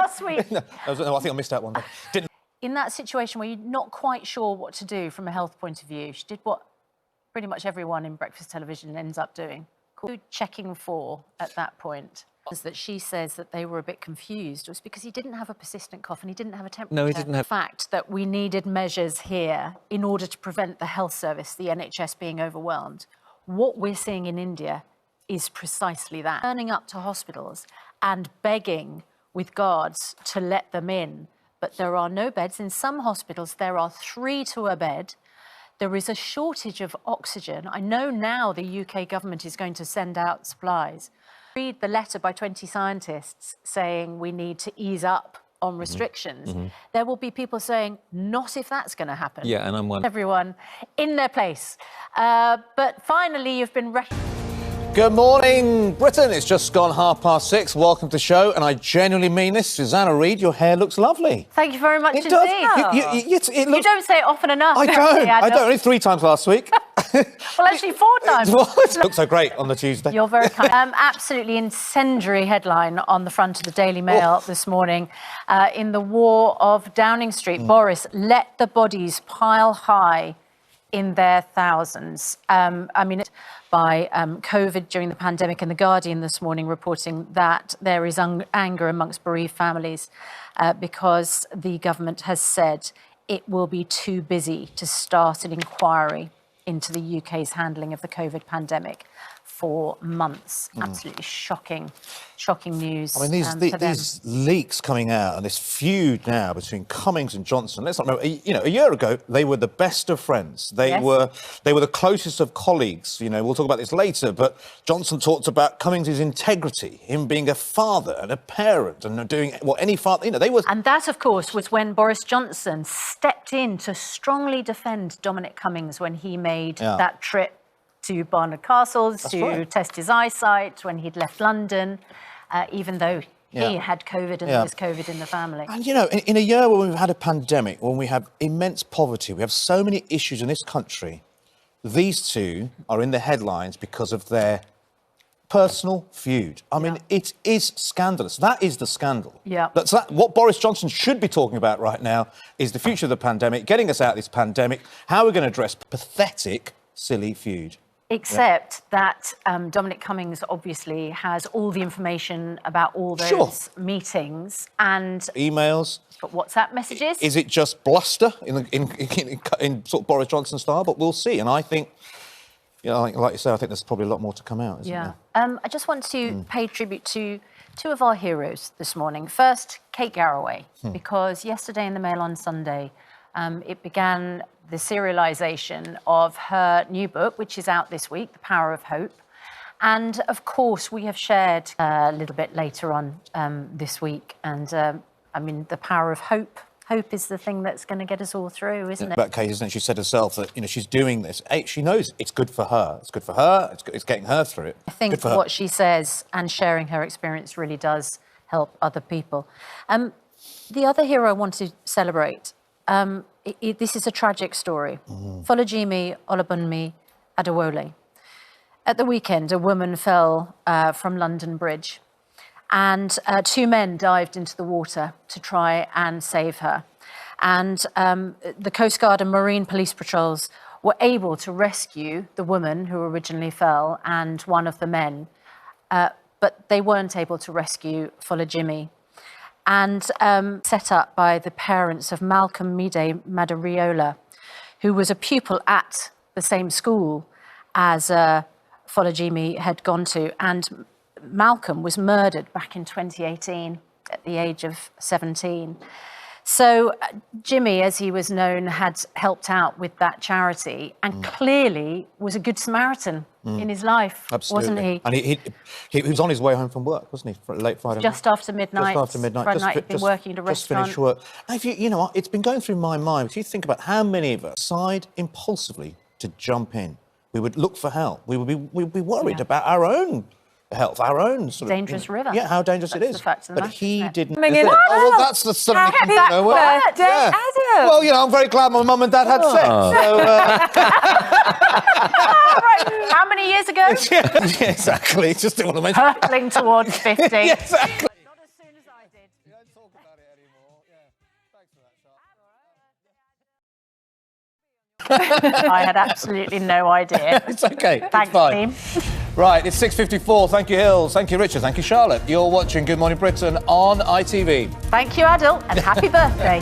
last week. No, I think I missed out one day. Didn't. In that situation where you're not quite sure what to do from a health point of view, she did what pretty much everyone in breakfast television ends up doing. Called checking for at that point. That she says that they were a bit confused was because he didn't have a persistent cough and he didn't have a temperature. No, he didn't have. The fact that we needed measures here in order to prevent the health service, the NHS, being overwhelmed. What we're seeing in India is precisely that. Turning up to hospitals and begging with guards to let them in, but there are no beds. In some hospitals, there are 3 to a bed. There is a shortage of oxygen. I know now the UK government is going to send out supplies. Read the letter by 20 scientists saying we need to ease up on restrictions. There will be people saying, not if that's going to happen. Yeah, and I'm one. Everyone in their place. But finally, you've been... Good morning, Britain. It's just gone 6:30. Welcome to the show, and I genuinely mean this. Susanna Reid, your hair looks lovely. Thank you very much It indeed. does. You don't say it often enough. I don't. Only 3 times last week. Well, actually 4 times. It looks so great on the Tuesday. You're very kind. Absolutely incendiary headline on the front of the Daily Mail this morning. In the war of Downing Street, Boris, let the bodies pile high in their thousands. By COVID during the pandemic, and The Guardian this morning reporting that there is anger amongst bereaved families because the government has said it will be too busy to start an inquiry into the UK's handling of the COVID pandemic for months. Absolutely shocking news. I mean, these leaks coming out and this feud now between Cummings and Johnson. Let's not remember, a year ago they were the best of friends. They were the closest of colleagues. We'll talk about this later. But Johnson talked about Cummings' integrity, him being a father and a parent, and doing what any father. They were. And that, of course, was when Boris Johnson stepped in to strongly defend Dominic Cummings when he made that trip to Barnard Castles to test his eyesight when he'd left London, even though he had COVID and there was COVID in the family. And, in a year when we've had a pandemic, when we have immense poverty, we have so many issues in this country, these two are in the headlines because of their personal feud. I mean, it is scandalous. That is the scandal. Yeah. What Boris Johnson should be talking about right now is the future of the pandemic, getting us out of this pandemic, how we're going to address pathetic, silly feud. Except that Dominic Cummings obviously has all the information about all those meetings and emails. But WhatsApp messages. Is it just bluster in sort of Boris Johnson style? But we'll see. And I think, like you say, I think there's probably a lot more to come out, isn't there? I just want to pay tribute to 2 of our heroes this morning. First, Kate Garraway, because yesterday in the Mail on Sunday, it began the serialisation of her new book, which is out this week, The Power of Hope. And, of course, we have shared a little bit later on this week. And, the power of hope. Hope is the thing that's going to get us all through, isn't it? About Kate, isn't it? She said herself that, she's doing this. She knows it's good for her. It's good for her. It's getting her through it. I think what she says and sharing her experience really does help other people. The other hero I want to celebrate, this is a tragic story. Folajimi Olabunmi Adewole. At the weekend, a woman fell from London Bridge and 2 men dived into the water to try and save her. And the Coast Guard and Marine Police patrols were able to rescue the woman who originally fell and one of the men, but they weren't able to rescue Folajimi. And set up by the parents of Malcolm Mide Madariola, who was a pupil at the same school as Folajimi had gone to. And Malcolm was murdered back in 2018 at the age of 17. So Jimmy, as he was known, had helped out with that charity and clearly was a good Samaritan in his life, wasn't he? And he was on his way home from work, wasn't he? For late Friday just night. After midnight. Just after midnight. Friday night, he'd been working at a restaurant. Just finished work. And if it's been going through my mind, if you think about how many of us decide impulsively to jump in, we would look for help. We'd be worried about our own health, our own sort of dangerous river. Yeah, how dangerous That's it is. The fact of the but matter, he didn't. Well, that's the something happy you know. birthday, Adam. Well, I'm very glad my mum and dad had sex. So, right. How many years ago? yeah, exactly. Just didn't want to mention. Hurtling towards 50. Exactly. Not as soon as I did. talk about it anymore. Yeah. Thanks for that, Sharp. I had absolutely no idea. It's okay. Thanks, it's fine. team. Right, it's 6:54. Thank you, Hills. Thank you, Richard. Thank you, Charlotte. You're watching Good Morning Britain on ITV. Thank you, Adil, and happy birthday.